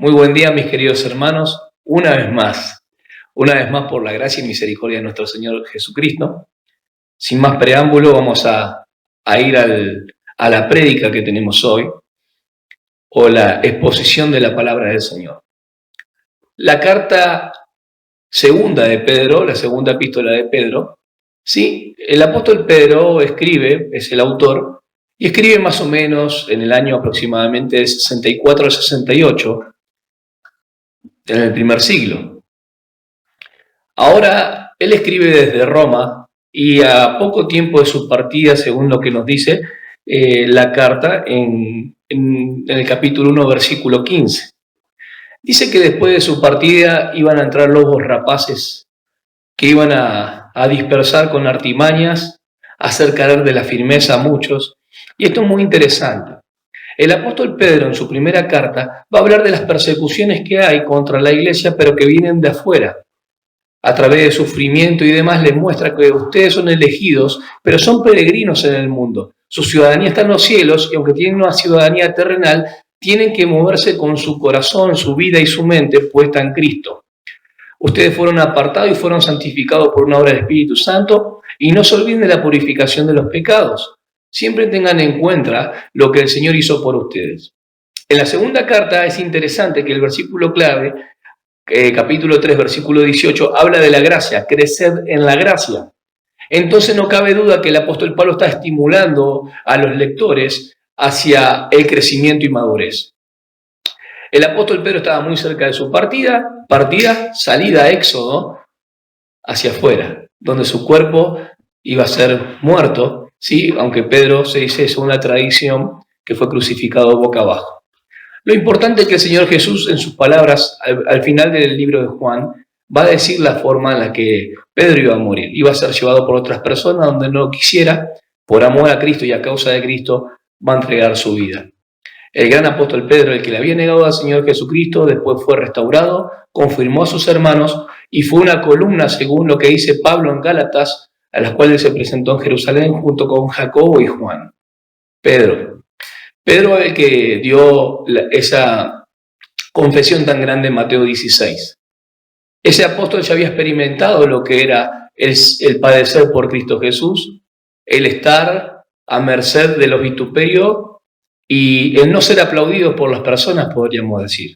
Muy buen día, mis queridos hermanos. Una vez más por la gracia y misericordia de nuestro Señor Jesucristo. Sin más preámbulo, vamos a ir a la prédica que tenemos hoy, o la exposición de la palabra del Señor. La carta segunda de Pedro, la segunda epístola de Pedro, ¿sí? El apóstol Pedro escribe, es el autor, y escribe más o menos en el año aproximadamente de 64 al 68, en el primer siglo. Ahora, él escribe desde Roma y a poco tiempo de su partida, según lo que nos dice la carta en el capítulo 1, versículo 15. Dice que después de su partida iban a entrar lobos rapaces que iban a dispersar con artimañas, a hacer caer de la firmeza a muchos. Y esto es muy interesante. El apóstol Pedro en su primera carta va a hablar de las persecuciones que hay contra la iglesia, pero que vienen de afuera. A través de sufrimiento y demás les muestra que ustedes son elegidos, pero son peregrinos en el mundo. Su ciudadanía está en los cielos y aunque tienen una ciudadanía terrenal, tienen que moverse con su corazón, su vida y su mente puesta en Cristo. Ustedes fueron apartados y fueron santificados por una obra del Espíritu Santo y no se olviden de la purificación de los pecados. Siempre tengan en cuenta lo que el Señor hizo por ustedes. En la segunda carta es interesante que el versículo clave, capítulo 3, versículo 18, habla de la gracia, creced en la gracia. Entonces no cabe duda que el apóstol Pablo está estimulando a los lectores hacia el crecimiento y madurez. El apóstol Pedro estaba muy cerca de su salida a Éxodo, hacia afuera, donde su cuerpo iba a ser muerto, ¿sí? Aunque Pedro se dice, según la tradición, que fue crucificado boca abajo. Lo importante es que el Señor Jesús, en sus palabras, al final del libro de Juan, va a decir la forma en la que Pedro iba a morir. Iba a ser llevado por otras personas donde no quisiera, por amor a Cristo y a causa de Cristo, va a entregar su vida. El gran apóstol Pedro, el que le había negado al Señor Jesucristo, después fue restaurado, confirmó a sus hermanos y fue una columna, según lo que dice Pablo en Gálatas, a las cuales se presentó en Jerusalén junto con Jacobo y Juan. Pedro es el que dio esa confesión tan grande en Mateo 16. Ese apóstol ya había experimentado lo que era el padecer por Cristo Jesús, el estar a merced de los vituperios y el no ser aplaudido por las personas, podríamos decir.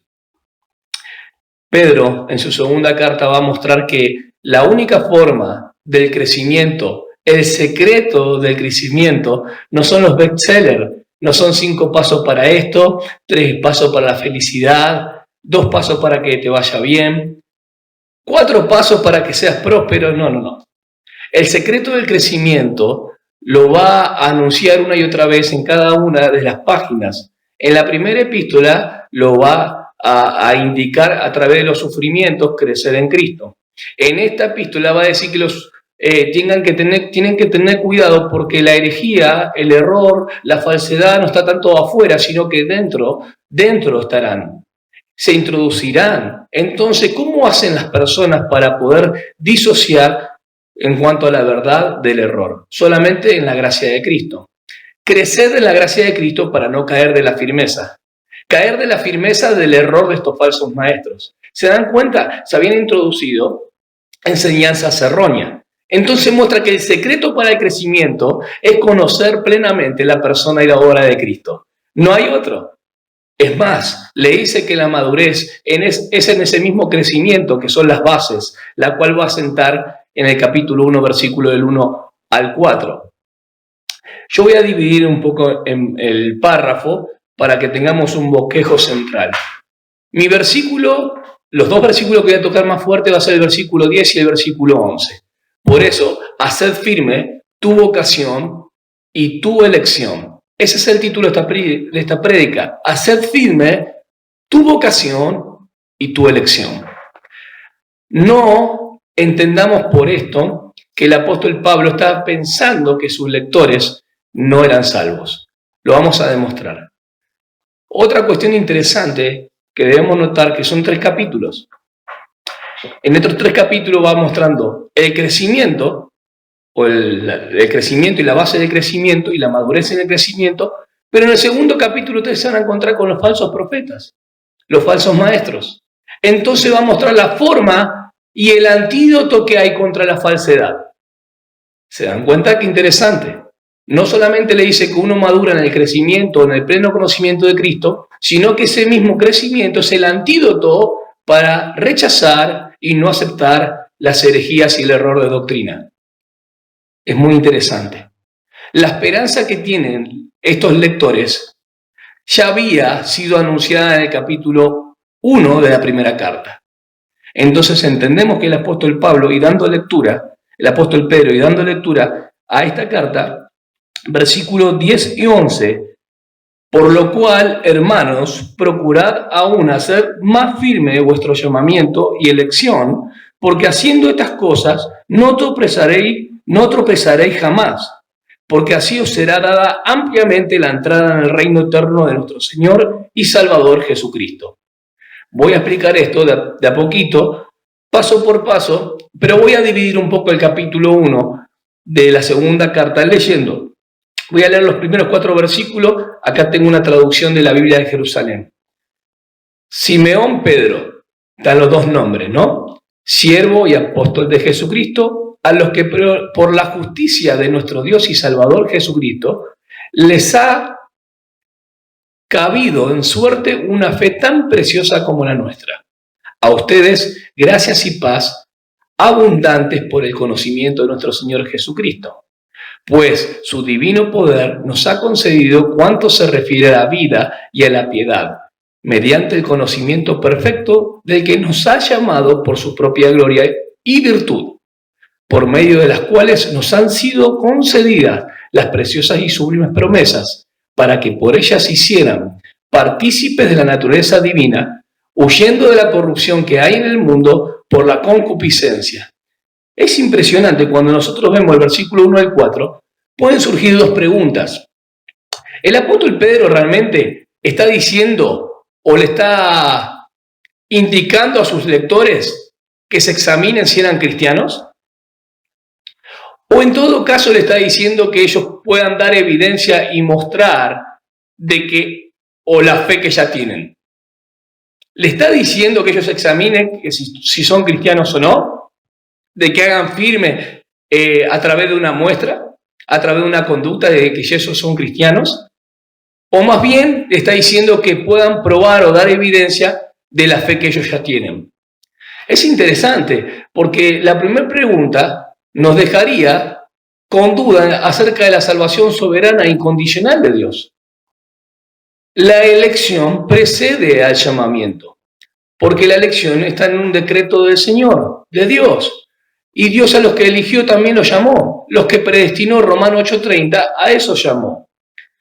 Pedro, en su segunda carta, va a mostrar que la única forma del crecimiento, el secreto del crecimiento, no son los bestsellers, no son 5 pasos para esto, 3 pasos para la felicidad, 2 pasos para que te vaya bien, 4 pasos para que seas próspero, no. El secreto del crecimiento lo va a anunciar una y otra vez en cada una de las páginas. En la primera epístola lo va a indicar a través de los sufrimientos crecer en Cristo. En esta epístola va a decir que tienen que tener cuidado porque la herejía, el error, la falsedad no está tanto afuera, sino que dentro estarán, se introducirán. Entonces, ¿cómo hacen las personas para poder disociar en cuanto a la verdad del error? Solamente en la gracia de Cristo. Crecer en la gracia de Cristo para no caer de la firmeza. Caer de la firmeza del error de estos falsos maestros. ¿Se dan cuenta? Se habían introducido enseñanzas erróneas. Entonces muestra que el secreto para el crecimiento es conocer plenamente la persona y la obra de Cristo. No hay otro. Es más, le dice que la madurez es en ese mismo crecimiento que son las bases, la cual va a sentar en el capítulo 1, versículo del 1 al 4. Yo voy a dividir un poco en el párrafo para que tengamos un bosquejo central. Mi versículo, los 2 versículos que voy a tocar más fuerte va a ser el versículo 10 y el versículo 11. Por eso, haced firme tu vocación y tu elección. Ese es el título de esta prédica. Haced firme tu vocación y tu elección. No entendamos por esto que el apóstol Pablo estaba pensando que sus lectores no eran salvos. Lo vamos a demostrar. Otra cuestión interesante que debemos notar que son 3 capítulos. En estos 3 capítulos va mostrando el crecimiento, o el crecimiento y la base del crecimiento y la madurez en el crecimiento, pero en el segundo capítulo ustedes se van a encontrar con los falsos profetas. los falsos maestros. Entonces va a mostrar la forma y el antídoto que hay contra la falsedad. ¿Se dan cuenta? Qué interesante. No solamente le dice que uno madura en el crecimiento, en el pleno conocimiento de Cristo, sino que ese mismo crecimiento es el antídoto para rechazar y no aceptar las herejías y el error de doctrina. Es muy interesante. La esperanza que tienen estos lectores ya había sido anunciada en el capítulo 1 de la primera carta. Entonces entendemos que el apóstol Pedro, y dando lectura a esta carta, versículos 10 y 11, por lo cual, hermanos, procurad aún hacer más firme vuestro llamamiento y elección, porque haciendo estas cosas no tropezaréis jamás, porque así os será dada ampliamente la entrada en el reino eterno de nuestro Señor y Salvador Jesucristo. Voy a explicar esto de a poquito, paso por paso, pero voy a dividir un poco el capítulo 1 de la segunda carta leyendo. Voy a leer los primeros 4 versículos. Acá tengo una traducción de la Biblia de Jerusalén. Simeón Pedro, dan los 2 nombres, ¿no? Siervo y apóstol de Jesucristo, a los que por la justicia de nuestro Dios y Salvador Jesucristo les ha cabido en suerte una fe tan preciosa como la nuestra. A ustedes, gracias y paz abundantes por el conocimiento de nuestro Señor Jesucristo, pues su divino poder nos ha concedido cuanto se refiere a la vida y a la piedad, mediante el conocimiento perfecto del que nos ha llamado por su propia gloria y virtud, por medio de las cuales nos han sido concedidas las preciosas y sublimes promesas, para que por ellas hicieran partícipes de la naturaleza divina, huyendo de la corrupción que hay en el mundo por la concupiscencia. Es impresionante cuando nosotros vemos el versículo 1 al 4, pueden surgir 2 preguntas. ¿El apóstol Pedro realmente está diciendo o le está indicando a sus lectores que se examinen si eran cristianos? ¿O en todo caso le está diciendo que ellos puedan dar evidencia y mostrar de que, o la fe que ya tienen? ¿Le está diciendo que ellos examinen que si son cristianos o no? ¿De que hagan firme a través de una muestra, a través de una conducta de que ellos son cristianos? ¿O más bien le está diciendo que puedan probar o dar evidencia de la fe que ellos ya tienen? Es interesante porque la primera pregunta nos dejaría con duda acerca de la salvación soberana e incondicional de Dios. La elección precede al llamamiento, porque la elección está en un decreto del Señor, de Dios. Y Dios a los que eligió también los llamó. Los que predestinó, Romanos 8:30, a eso llamó.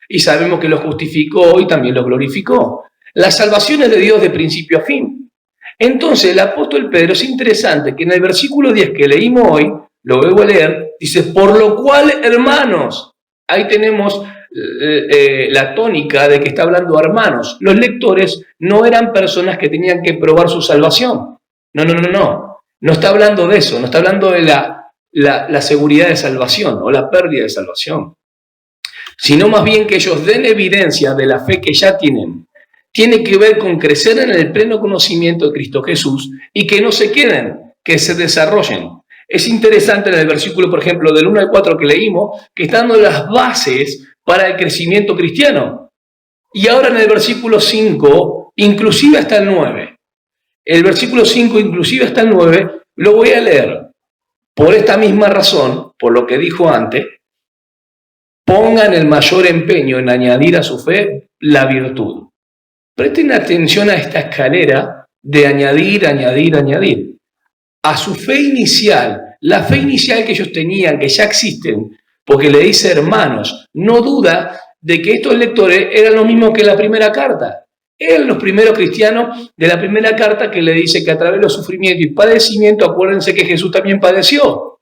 Y sabemos que los justificó y también los glorificó. La salvación es de Dios de principio a fin. Entonces el apóstol Pedro, es interesante que en el versículo 10 que leímos hoy, lo vuelvo a leer, dice, por lo cual, hermanos, ahí tenemos la tónica de que está hablando hermanos. Los lectores no eran personas que tenían que probar su salvación. No. No está hablando de eso, no está hablando de la seguridad de salvación o la pérdida de salvación, sino más bien que ellos den evidencia de la fe que ya tienen. Tiene que ver con crecer en el pleno conocimiento de Cristo Jesús y que no se queden, que se desarrollen. Es interesante en el versículo, por ejemplo, del 1 al 4 que leímos, que están dando las bases para el crecimiento cristiano. Y ahora en el versículo 5, inclusive hasta el 9. El versículo 5, inclusive hasta el 9, lo voy a leer. Por esta misma razón, por lo que dijo antes, pongan el mayor empeño en añadir a su fe la virtud. Presten atención a esta escalera de añadir. A su fe inicial, la fe inicial que ellos tenían, que ya existen, porque le dice hermanos, no duda de que estos lectores eran los mismos que la primera carta. Eran los primeros cristianos de la primera carta que le dice que a través de los sufrimientos y padecimientos, acuérdense que Jesús también padeció,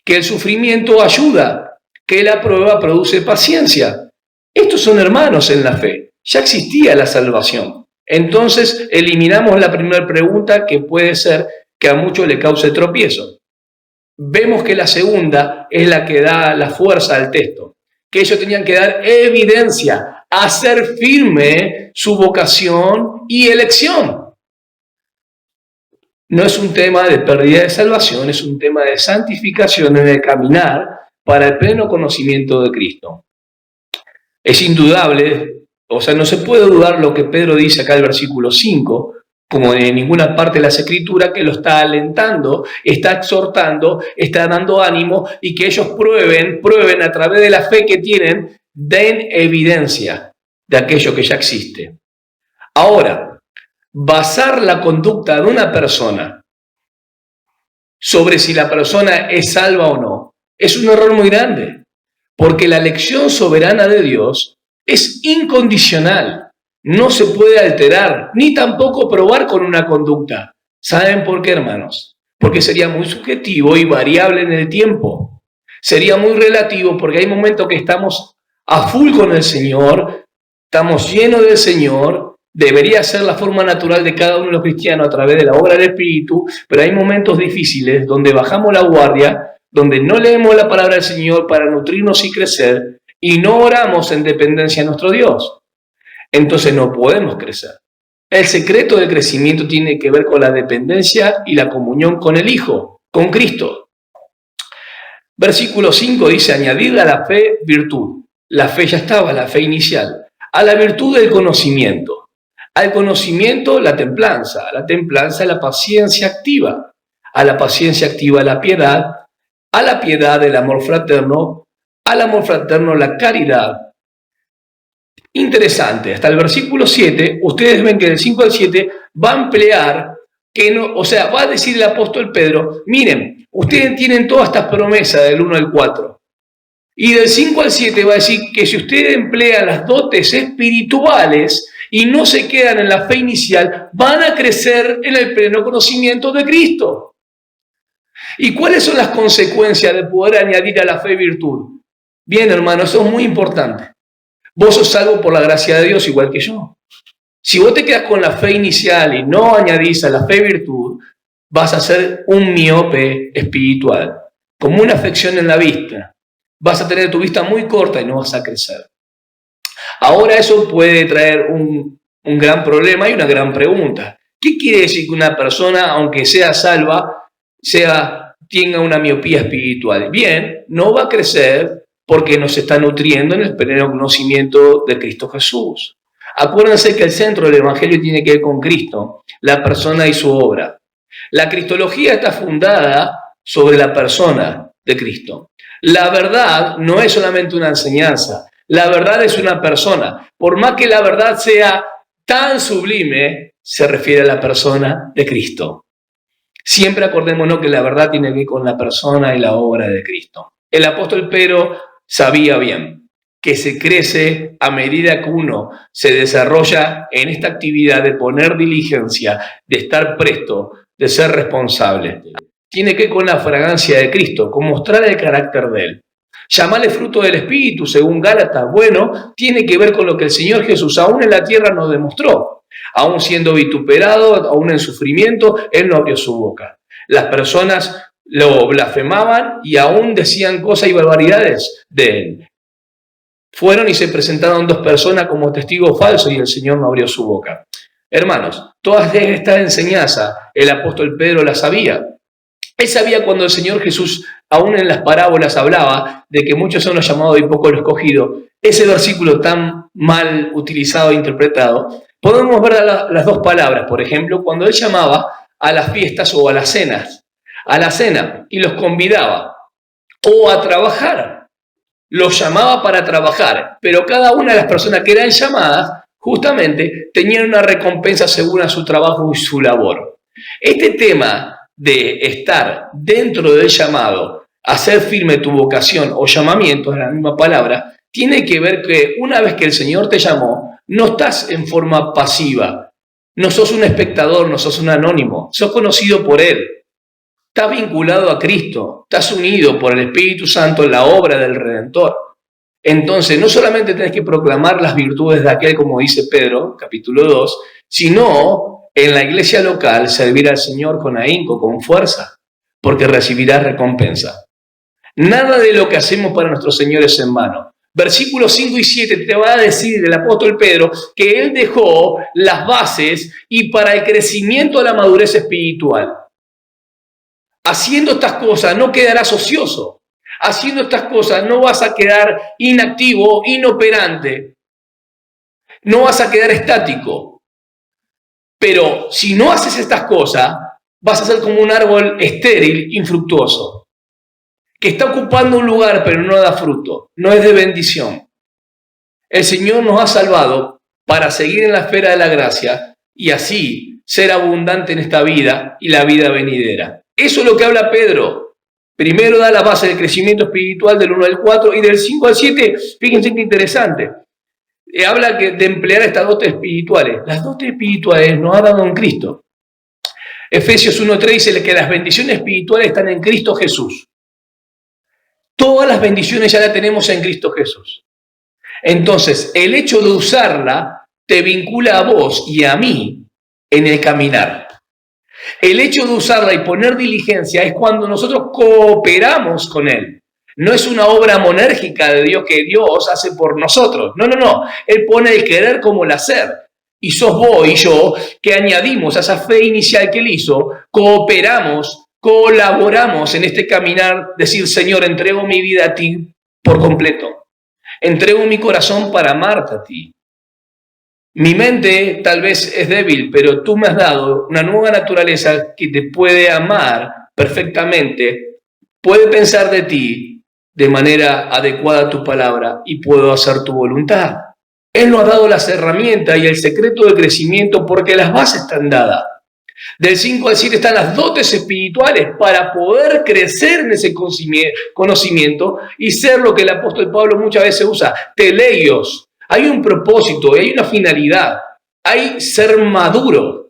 que el sufrimiento ayuda, que la prueba produce paciencia. Estos son hermanos en la fe, ya existía la salvación. Entonces eliminamos la primera pregunta que puede ser que a muchos le cause tropiezo. Vemos que la segunda es la que da la fuerza al texto, que ellos tenían que dar evidencia, hacer firme su vocación y elección. No es un tema de pérdida de salvación, es un tema de santificación en el caminar para el pleno conocimiento de Cristo. Es indudable, o sea, no se puede dudar lo que Pedro dice acá en el versículo 5, como en ninguna parte de las Escrituras, que lo está alentando, está exhortando, está dando ánimo y que ellos prueben a través de la fe que tienen, den evidencia de aquello que ya existe. Ahora, basar la conducta de una persona sobre si la persona es salva o no es un error muy grande, porque la elección soberana de Dios es incondicional, no se puede alterar, ni tampoco probar con una conducta. ¿Saben por qué, hermanos? Porque sería muy subjetivo y variable en el tiempo. Sería muy relativo porque hay momentos que estamos a full con el Señor, estamos llenos del Señor, debería ser la forma natural de cada uno de los cristianos a través de la obra del Espíritu, pero hay momentos difíciles donde bajamos la guardia, donde no leemos la palabra del Señor para nutrirnos y crecer, y no oramos en dependencia de nuestro Dios. Entonces no podemos crecer. El secreto del crecimiento tiene que ver con la dependencia y la comunión con el Hijo, con Cristo. Versículo 5 dice, añadir a la fe virtud. La fe ya estaba, la fe inicial. A la virtud del conocimiento. Al conocimiento la templanza. A la templanza la paciencia activa. A la paciencia activa la piedad. A la piedad el amor fraterno. Al amor fraterno la caridad. Interesante, hasta el versículo 7, ustedes ven que del 5 al 7 va a emplear, va a decir el apóstol Pedro, miren, ustedes tienen todas estas promesas del 1 al 4. Y del 5 al 7 va a decir que si ustedes emplean las dotes espirituales y no se quedan en la fe inicial, van a crecer en el pleno conocimiento de Cristo. ¿Y cuáles son las consecuencias de poder añadir a la fe virtud? Bien, hermano, eso es muy importante. Vos sos salvo por la gracia de Dios igual que yo. Si vos te quedas con la fe inicial y no añadís a la fe virtud, vas a ser un miope espiritual, como una afección en la vista. Vas a tener tu vista muy corta y no vas a crecer. Ahora eso puede traer un gran problema y una gran pregunta. ¿Qué quiere decir que una persona, aunque sea salva, tenga una miopía espiritual? Bien, no va a crecer porque nos está nutriendo en el pleno conocimiento de Cristo Jesús. Acuérdense que el centro del Evangelio tiene que ver con Cristo, la persona y su obra. La cristología está fundada sobre la persona de Cristo. La verdad no es solamente una enseñanza, la verdad es una persona. Por más que la verdad sea tan sublime, se refiere a la persona de Cristo. Siempre acordémonos que la verdad tiene que ver con la persona y la obra de Cristo. El apóstol Pedro sabía bien que se crece a medida que uno se desarrolla en esta actividad de poner diligencia, de estar presto, de ser responsable. Tiene que ver con la fragancia de Cristo, con mostrar el carácter de Él. Llamarle fruto del Espíritu, según Gálatas, bueno, tiene que ver con lo que el Señor Jesús aún en la tierra nos demostró. Aún siendo vituperado, aún en sufrimiento, Él no abrió su boca. Las personas lo blasfemaban y aún decían cosas y barbaridades de Él. Fueron y se presentaron 2 personas como testigos falsos y el Señor no abrió su boca. Hermanos, todas estas enseñanzas el apóstol Pedro las sabía. Él sabía cuando el Señor Jesús, aún en las parábolas, hablaba de que muchos son los llamados y pocos los escogidos. Ese versículo tan mal utilizado e interpretado, podemos ver las 2 palabras. Por ejemplo, cuando Él llamaba a las fiestas o a las cenas. A la cena y los convidaba o a trabajar, los llamaba para trabajar, pero cada una de las personas que eran llamadas justamente tenían una recompensa según a su trabajo y su labor. Este tema de estar dentro del llamado, hacer firme tu vocación o llamamiento, es la misma palabra, tiene que ver que una vez que el Señor te llamó, no estás en forma pasiva, no sos un espectador, no sos un anónimo, sos conocido por Él. Estás vinculado a Cristo, estás unido por el Espíritu Santo en la obra del Redentor. Entonces, no solamente tenés que proclamar las virtudes de aquel, como dice Pedro, capítulo 2, sino en la iglesia local servir al Señor con ahínco, con fuerza, porque recibirás recompensa. Nada de lo que hacemos para nuestro Señor es en vano. Versículos 5 y 7 te va a decir el apóstol Pedro que él dejó las bases y para el crecimiento a la madurez espiritual. Haciendo estas cosas no quedarás ocioso. Haciendo estas cosas no vas a quedar inactivo, inoperante. No vas a quedar estático. Pero si no haces estas cosas, vas a ser como un árbol estéril, infructuoso, que está ocupando un lugar pero no da fruto, no es de bendición. El Señor nos ha salvado para seguir en la esfera de la gracia y así ser abundante en esta vida y la vida venidera. Eso es lo que habla Pedro. Primero da la base del crecimiento espiritual del 1 al 4 y del 5 al 7, fíjense qué interesante. Habla de emplear estas dotes espirituales. Las dotes espirituales nos ha dado en Cristo. Efesios 1:3 dice que las bendiciones espirituales están en Cristo Jesús. Todas las bendiciones ya las tenemos en Cristo Jesús. Entonces, el hecho de usarla te vincula a vos y a mí en el caminar. El hecho de usarla y poner diligencia es cuando nosotros cooperamos con Él. No es una obra monérgica de Dios que Dios hace por nosotros. No. Él pone el querer como el hacer. Y sos vos y yo que añadimos a esa fe inicial que Él hizo, cooperamos, colaboramos en este caminar, decir, Señor, entrego mi vida a ti por completo. Entrego mi corazón para amarte a ti. Mi mente tal vez es débil, pero tú me has dado una nueva naturaleza que te puede amar perfectamente, puede pensar de ti de manera adecuada a tu palabra y puedo hacer tu voluntad. Él nos ha dado las herramientas y el secreto del crecimiento porque las bases están dadas. Del 5 al 7 están las dotes espirituales para poder crecer en ese conocimiento y ser lo que el apóstol Pablo muchas veces usa, teleios. Hay un propósito, hay una finalidad, hay ser maduro.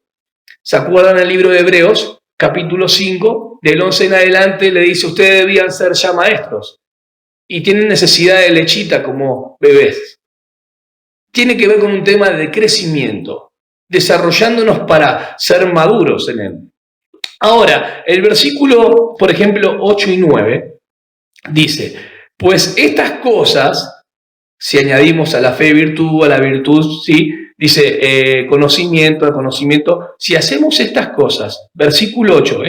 ¿Se acuerdan del libro de Hebreos, capítulo 5, del 11 en adelante, le dice, ustedes debían ser ya maestros y tienen necesidad de lechita como bebés? Tiene que ver con un tema de crecimiento, desarrollándonos para ser maduros en él. Ahora, el versículo, por ejemplo, 8 y 9, dice, pues estas cosas, si añadimos a la fe virtud, a la virtud, ¿sí? Dice conocimiento, si hacemos estas cosas, versículo 8,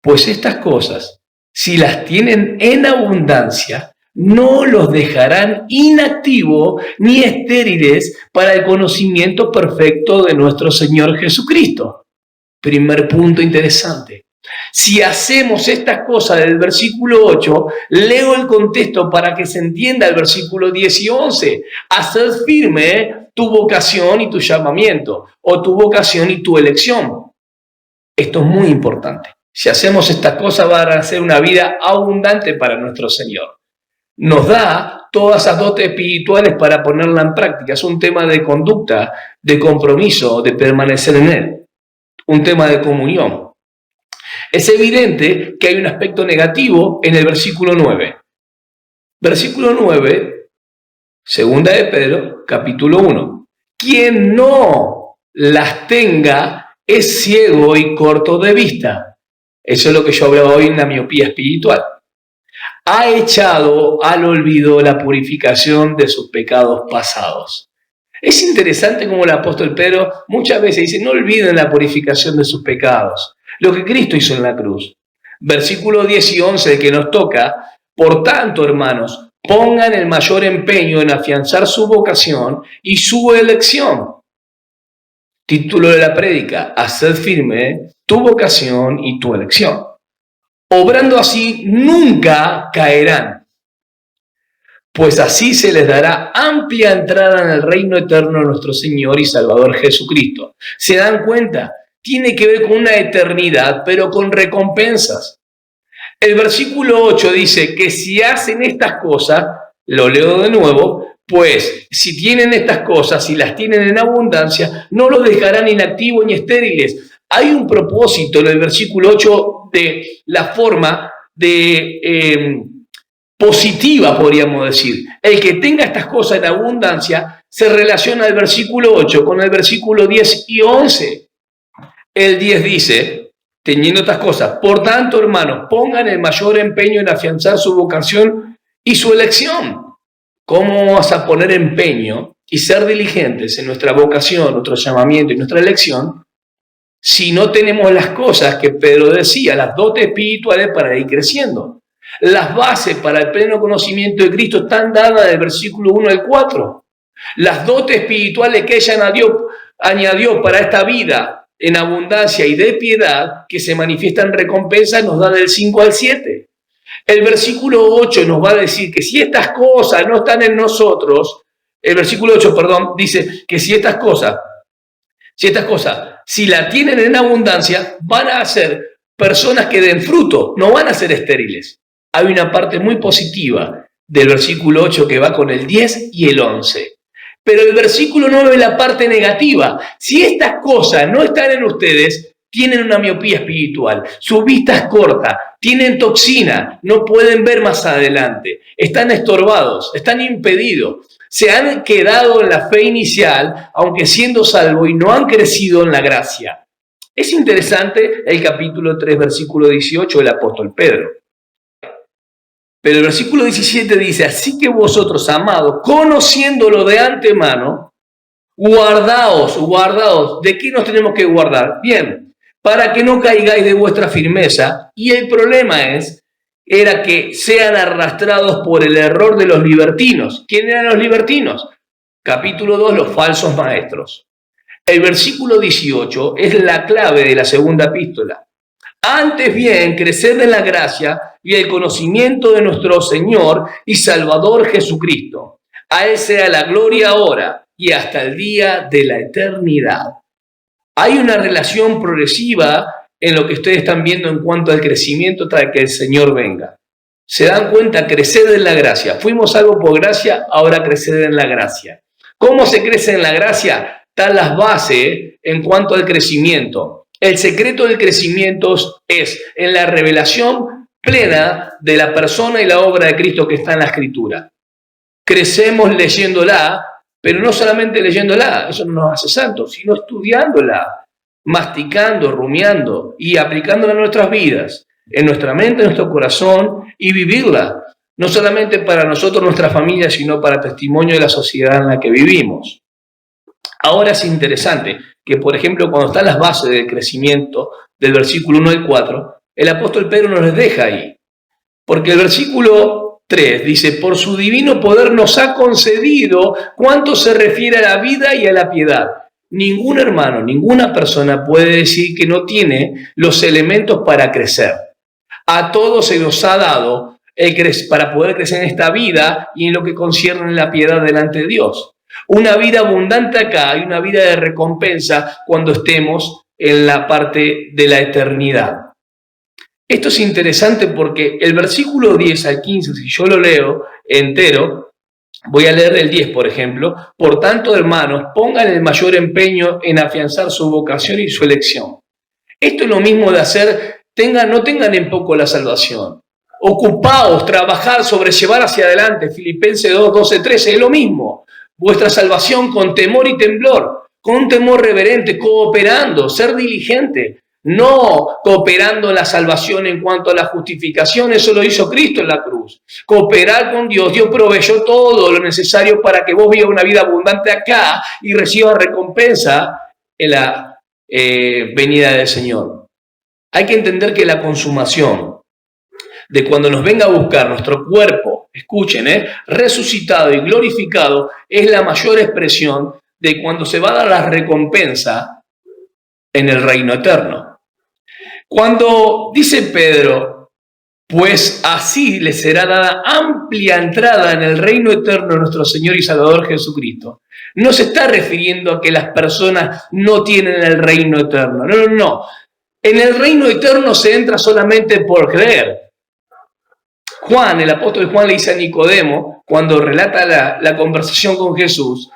pues estas cosas, si las tienen en abundancia, no los dejarán inactivos ni estériles para el conocimiento perfecto de nuestro Señor Jesucristo. Primer punto interesante. Si hacemos estas cosas del versículo 8, leo el contexto para que se entienda el versículo 10 y 11. Hacer firme tu vocación y tu llamamiento, o tu vocación y tu elección. Esto es muy importante. Si hacemos estas cosas, van a ser una vida abundante para nuestro Señor. Nos da todas esas dotes espirituales para ponerla en práctica. Es un tema de conducta, de compromiso, de permanecer en Él. Un tema de comunión. Es evidente que hay un aspecto negativo en el versículo 9. Versículo 9, segunda de Pedro, capítulo 1. Quien no las tenga es ciego y corto de vista. Eso es lo que yo hablaba hoy en la miopía espiritual. Ha echado al olvido la purificación de sus pecados pasados. Es interesante como el apóstol Pedro muchas veces dice, no olviden la purificación de sus pecados, lo que Cristo hizo en la cruz. Versículo 10 y 11 que nos toca, por tanto, hermanos, pongan el mayor empeño en afianzar su vocación y su elección. Título de la prédica, haced firme tu vocación y tu elección. Obrando así, nunca caerán, pues así se les dará amplia entrada en el reino eterno de nuestro Señor y Salvador Jesucristo. ¿Se dan cuenta? Tiene que ver con una eternidad, pero con recompensas. El versículo 8 dice que si hacen estas cosas, lo leo de nuevo, pues si tienen estas cosas, si las tienen en abundancia, no los dejarán inactivos ni estériles. Hay un propósito en el versículo 8 de la forma de positiva, podríamos decir. El que tenga estas cosas en abundancia se relaciona el versículo 8 con el versículo 10 y 11. El 10 dice, teniendo estas cosas, por tanto, hermanos, pongan el mayor empeño en afianzar su vocación y su elección. ¿Cómo vamos a poner empeño y ser diligentes en nuestra vocación, nuestro llamamiento y nuestra elección si no tenemos las cosas que Pedro decía, las dotes espirituales para ir creciendo? Las bases para el pleno conocimiento de Cristo están dadas del versículo 1 al 4. Las dotes espirituales que ella añadió para esta vida en abundancia y de piedad, que se manifiesta en recompensa, nos da del 5 al 7. El versículo 8 nos va a decir que si estas cosas no están en nosotros, el versículo 8, dice que si estas cosas, si la tienen en abundancia, van a ser personas que den fruto, no van a ser estériles. Hay una parte muy positiva del versículo 8 que va con el 10 y el 11. Pero el versículo 9 es la parte negativa. Si estas cosas no están en ustedes, tienen una miopía espiritual, su vista es corta, tienen toxina, no pueden ver más adelante, están estorbados, están impedidos, se han quedado en la fe inicial, aunque siendo salvos, y no han crecido en la gracia. Es interesante el capítulo 3, versículo 18 del apóstol Pedro. Pero el versículo 17 dice, así que vosotros, amados, conociéndolo de antemano, guardaos. ¿De qué nos tenemos que guardar? Bien, para que no caigáis de vuestra firmeza. Y el problema era que sean arrastrados por el error de los libertinos. ¿Quién eran los libertinos? Capítulo 2, los falsos maestros. El versículo 18 es la clave de la segunda epístola. Antes bien, creced en la gracia y el conocimiento de nuestro Señor y Salvador Jesucristo. A Él sea la gloria ahora y hasta el día de la eternidad. Hay una relación progresiva en lo que ustedes están viendo en cuanto al crecimiento hasta que el Señor venga. Se dan cuenta, crecer en la gracia. Fuimos salvos por gracia, ahora crecer en la gracia. ¿Cómo se crece en la gracia? Están las bases en cuanto al crecimiento. El secreto del crecimiento es en la revelación plena de la persona y la obra de Cristo que está en la Escritura. Crecemos leyéndola, pero no solamente leyéndola, eso no nos hace santos, sino estudiándola, masticando, rumiando y aplicándola en nuestras vidas, en nuestra mente, en nuestro corazón, y vivirla, no solamente para nosotros, nuestra familia, sino para testimonio de la sociedad en la que vivimos. Ahora es interesante que, por ejemplo, cuando están las bases del crecimiento, del versículo 1 al 4, el apóstol Pedro nos les deja ahí, porque el versículo 3 dice, por su divino poder nos ha concedido cuanto se refiere a la vida y a la piedad. Ningún hermano, ninguna persona puede decir que no tiene los elementos para crecer. A todos se nos ha dado para poder crecer en esta vida y en lo que concierne la piedad delante de Dios. Una vida abundante acá y una vida de recompensa cuando estemos en la parte de la eternidad. Esto es interesante porque el versículo 10 al 15, si yo lo leo entero, voy a leer el 10, por ejemplo. Por tanto, hermanos, pongan el mayor empeño en afianzar su vocación y su elección. Esto es lo mismo de hacer, no tengan en poco la salvación. Ocupaos, trabajar, sobrellevar hacia adelante. Filipenses 2, 12, 13, es lo mismo. Vuestra salvación con temor y temblor, con un temor reverente, cooperando, ser diligente. No cooperando en la salvación en cuanto a la justificación, eso lo hizo Cristo en la cruz. Cooperar con Dios, Dios proveyó todo lo necesario para que vos vivas una vida abundante acá y recibas recompensa en la venida del Señor. Hay que entender que la consumación de cuando nos venga a buscar nuestro cuerpo, escuchen, resucitado y glorificado, es la mayor expresión de cuando se va a dar la recompensa en el reino eterno. Cuando dice Pedro, pues así le será dada amplia entrada en el reino eterno de nuestro Señor y Salvador Jesucristo, no se está refiriendo a que las personas no tienen el reino eterno. No. En el reino eterno se entra solamente por creer. Juan, el apóstol Juan, le dice a Nicodemo, cuando relata la conversación con Jesús,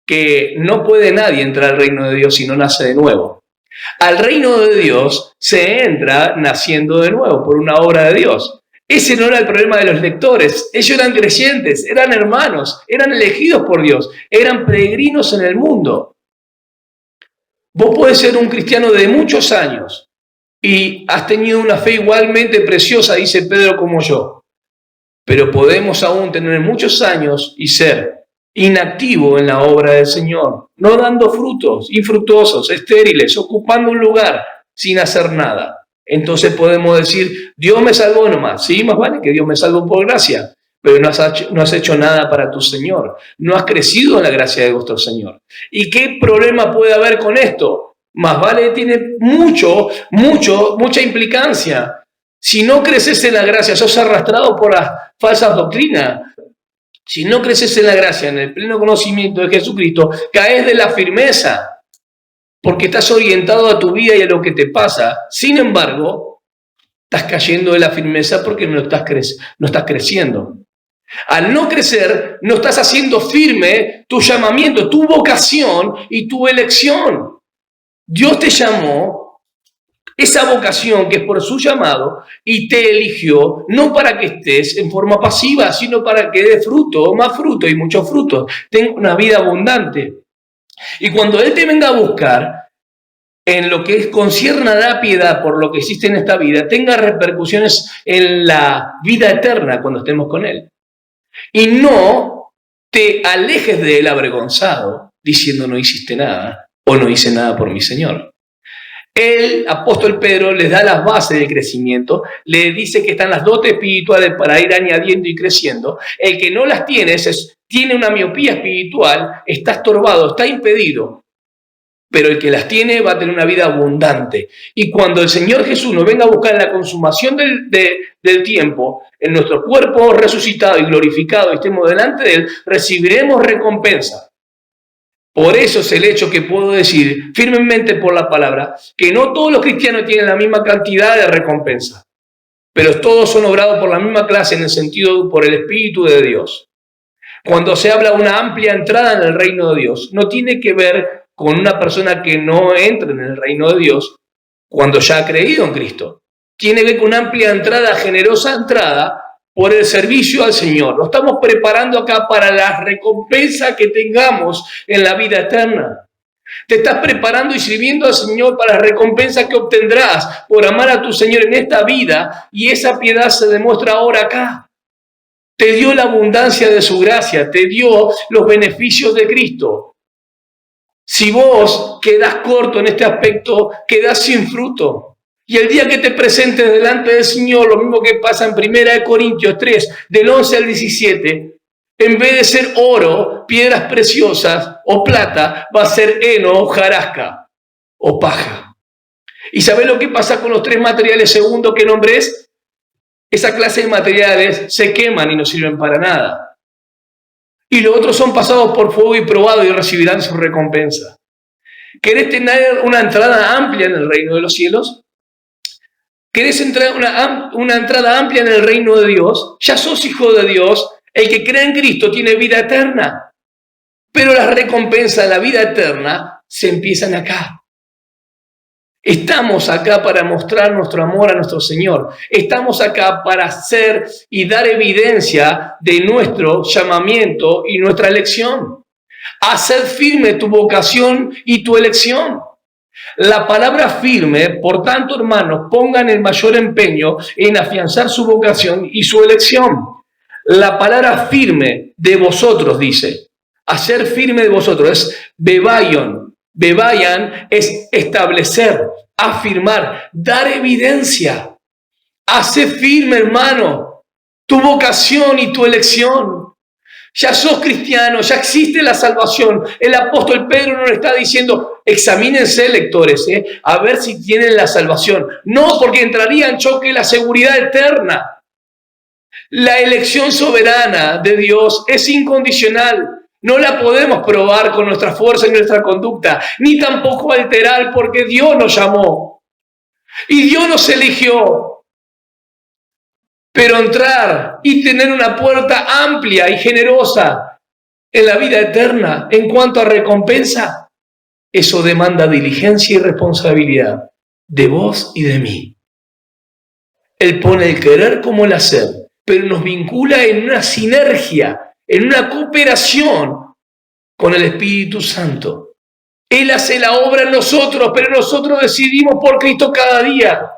que no puede nadie entrar al reino de Dios si no nace de nuevo. Al reino de Dios se entra naciendo de nuevo por una obra de Dios. Ese no era el problema de los lectores. Ellos eran creyentes, eran hermanos, eran elegidos por Dios, eran peregrinos en el mundo. Vos podés ser un cristiano de muchos años y has tenido una fe igualmente preciosa, dice Pedro, como yo. pero podemos aún tener muchos años y ser inactivo en la obra del Señor, no dando frutos, infructuosos, estériles, ocupando un lugar sin hacer nada. Entonces podemos decir, Dios me salvó nomás. Sí, más vale que Dios me salvó por gracia, pero no has hecho nada para tu Señor. No has crecido en la gracia de vuestro Señor. ¿Y qué problema puede haber con esto? Más vale, tiene mucha implicancia. Si no creces en la gracia, sos arrastrado por las falsas doctrinas. Si no creces en la gracia, en el pleno conocimiento de Jesucristo, caes de la firmeza, porque estás orientado a tu vida y a lo que te pasa. Sin embargo, estás cayendo de la firmeza porque no estás creciendo. Al no crecer, no estás haciendo firme tu llamamiento, tu vocación y tu elección. Dios te llamó, esa vocación que es por su llamado, y te eligió no para que estés en forma pasiva, sino para que dé fruto, más fruto y muchos frutos. Tenga una vida abundante. Y cuando Él te venga a buscar, en lo que concierne a la piedad por lo que existe en esta vida, tenga repercusiones en la vida eterna cuando estemos con Él. Y no te alejes de Él avergonzado, diciendo no hiciste nada o no hice nada por mi Señor. El apóstol Pedro les da las bases del crecimiento, le dice que están las dotes espirituales para ir añadiendo y creciendo. El que no las tiene, tiene una miopía espiritual, está estorbado, está impedido. Pero el que las tiene va a tener una vida abundante. Y cuando el Señor Jesús nos venga a buscar en la consumación del tiempo, en nuestro cuerpo resucitado y glorificado, y estemos delante de Él, recibiremos recompensa. Por eso es el hecho que puedo decir firmemente por la palabra que no todos los cristianos tienen la misma cantidad de recompensa, pero todos son obrados por la misma clase en el sentido por el Espíritu de Dios. Cuando se habla de una amplia entrada en el reino de Dios, no tiene que ver con una persona que no entra en el reino de Dios cuando ya ha creído en Cristo. Tiene que ver con una amplia entrada, generosa entrada, por el servicio al Señor. Nos estamos preparando acá para la recompensa que tengamos en la vida eterna. Te estás preparando y sirviendo al Señor para la recompensa que obtendrás por amar a tu Señor en esta vida, y esa piedad se demuestra ahora acá. Te dio la abundancia de su gracia, te dio los beneficios de Cristo. Si vos quedás corto en este aspecto, quedás sin fruto. Y el día que te presentes delante del Señor, lo mismo que pasa en 1 Corintios 3, del 11 al 17, en vez de ser oro, piedras preciosas o plata, va a ser heno, hojarasca o paja. ¿Y sabés lo que pasa con los tres materiales segundos que nombré? Esa clase de materiales se queman y no sirven para nada. Y los otros son pasados por fuego y probados y recibirán su recompensa. ¿Querés tener una entrada amplia en el reino de los cielos? ¿Querés entrar una entrada amplia en el reino de Dios? Ya sos hijo de Dios. El que cree en Cristo tiene vida eterna. Pero las recompensas de la vida eterna se empiezan acá. Estamos acá para mostrar nuestro amor a nuestro Señor. Estamos acá para hacer y dar evidencia de nuestro llamamiento y nuestra elección. Hacer firme tu vocación y tu elección. La palabra firme, por tanto, hermanos, pongan el mayor empeño en afianzar su vocación y su elección. La palabra firme de vosotros, dice, hacer firme de vosotros, es bebayon. Bebayan es establecer, afirmar, dar evidencia. Hace firme, hermano, tu vocación y tu elección. Ya sos cristiano, ya existe la salvación. El apóstol Pedro nos está diciendo, examínense, lectores, a ver si tienen la salvación. No, porque entraría en choque la seguridad eterna. La elección soberana de Dios es incondicional. No la podemos probar con nuestra fuerza y nuestra conducta, ni tampoco alterar, porque Dios nos llamó y Dios nos eligió. Pero entrar y tener una puerta amplia y generosa en la vida eterna en cuanto a recompensa, eso demanda diligencia y responsabilidad de vos y de mí. Él pone el querer como el hacer, pero nos vincula en una sinergia, en una cooperación con el Espíritu Santo. Él hace la obra en nosotros, pero nosotros decidimos por Cristo cada día.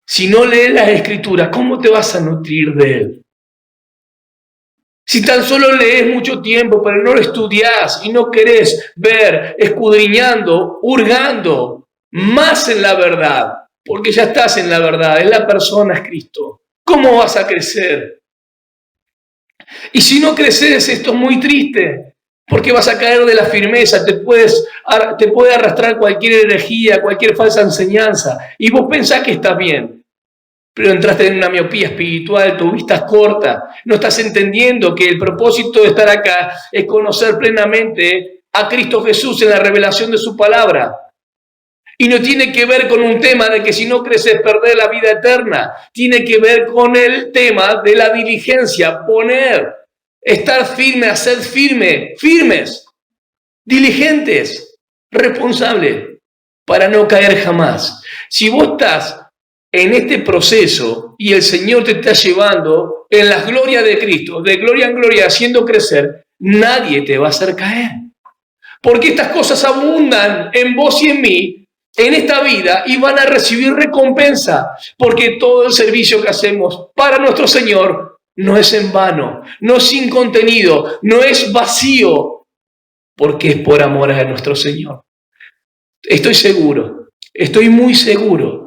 Si no lees las Escrituras, ¿cómo te vas a nutrir de Él? Si tan solo lees mucho tiempo, pero no lo estudias y no querés ver, escudriñando, hurgando más en la verdad, porque ya estás en la verdad, en la persona es Cristo. ¿Cómo vas a crecer? Y si no creces, esto es muy triste, porque vas a caer de la firmeza, te puede arrastrar cualquier herejía, cualquier falsa enseñanza, y vos pensás que estás bien, pero entraste en una miopía espiritual, tu vista es corta, no estás entendiendo que el propósito de estar acá es conocer plenamente a Cristo Jesús en la revelación de su palabra. Y no tiene que ver con un tema de que si no creces perder la vida eterna. Tiene que ver con el tema de la diligencia, estar firme, hacer firmes, diligentes, responsables, para no caer jamás. Si vos estás en este proceso y el Señor te está llevando en las glorias de Cristo, de gloria en gloria, haciendo crecer, nadie te va a hacer caer. Porque estas cosas abundan en vos y en mí, en esta vida, y van a recibir recompensa, porque todo el servicio que hacemos para nuestro Señor no es en vano, no es sin contenido, no es vacío, porque es por amor a nuestro Señor. Estoy muy seguro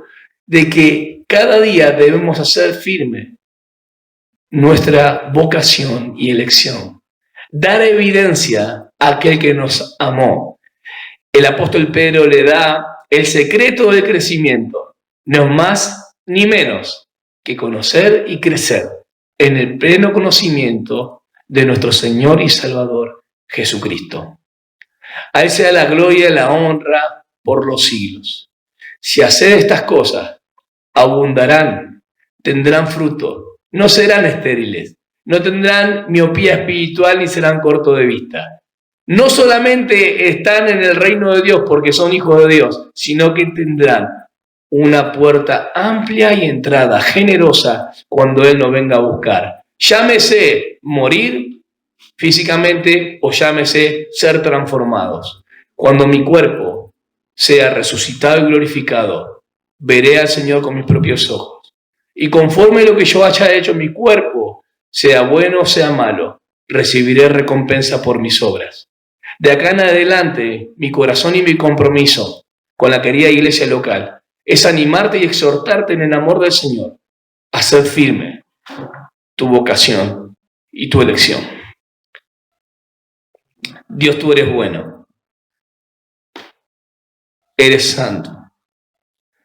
de que cada día debemos hacer firme nuestra vocación y elección, dar evidencia a aquel que nos amó. El apóstol Pedro le da el secreto del crecimiento, no más ni menos que conocer y crecer en el pleno conocimiento de nuestro Señor y Salvador Jesucristo. A Él sea la gloria y la honra por los siglos. Si haces estas cosas, abundarán, tendrán fruto, no serán estériles, no tendrán miopía espiritual ni serán cortos de vista. No solamente están en el reino de Dios porque son hijos de Dios, sino que tendrán una puerta amplia y entrada generosa cuando Él nos venga a buscar. Llámese morir físicamente o llámese ser transformados. Cuando mi cuerpo sea resucitado y glorificado, veré al Señor con mis propios ojos. Y conforme lo que yo haya hecho en mi cuerpo, sea bueno o sea malo, recibiré recompensa por mis obras. De acá en adelante, mi corazón y mi compromiso con la querida iglesia local es animarte y exhortarte en el amor del Señor a ser firme tu vocación y tu elección. Dios, tú eres bueno, eres santo.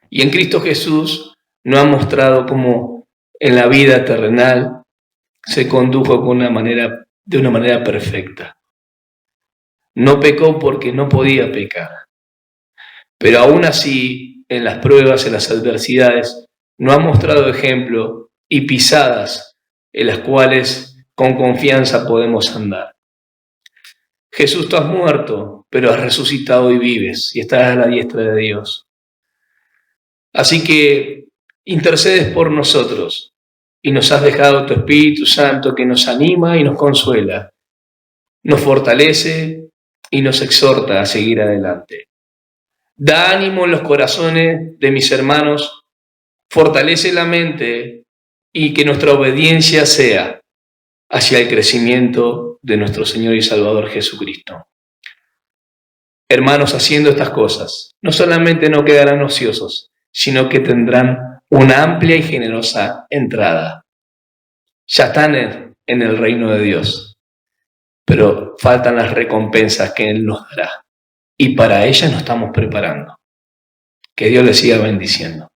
Y en Cristo Jesús nos ha mostrado cómo en la vida terrenal se condujo de una manera perfecta. No pecó porque no podía pecar. Pero aún así, en las pruebas, en las adversidades, nos ha mostrado ejemplo y pisadas en las cuales con confianza podemos andar. Jesús, tú has muerto, pero has resucitado y vives, y estás a la diestra de Dios. Así que intercedes por nosotros y nos has dejado tu Espíritu Santo que nos anima y nos consuela, nos fortalece y nos exhorta a seguir adelante. Da ánimo en los corazones de mis hermanos, fortalece la mente y que nuestra obediencia sea hacia el crecimiento de nuestro Señor y Salvador Jesucristo. Hermanos, haciendo estas cosas, no solamente no quedarán ociosos, sino que tendrán una amplia y generosa entrada. Ya están en el reino de Dios, pero faltan las recompensas que Él nos dará. Y para ellas nos estamos preparando. Que Dios les siga bendiciendo.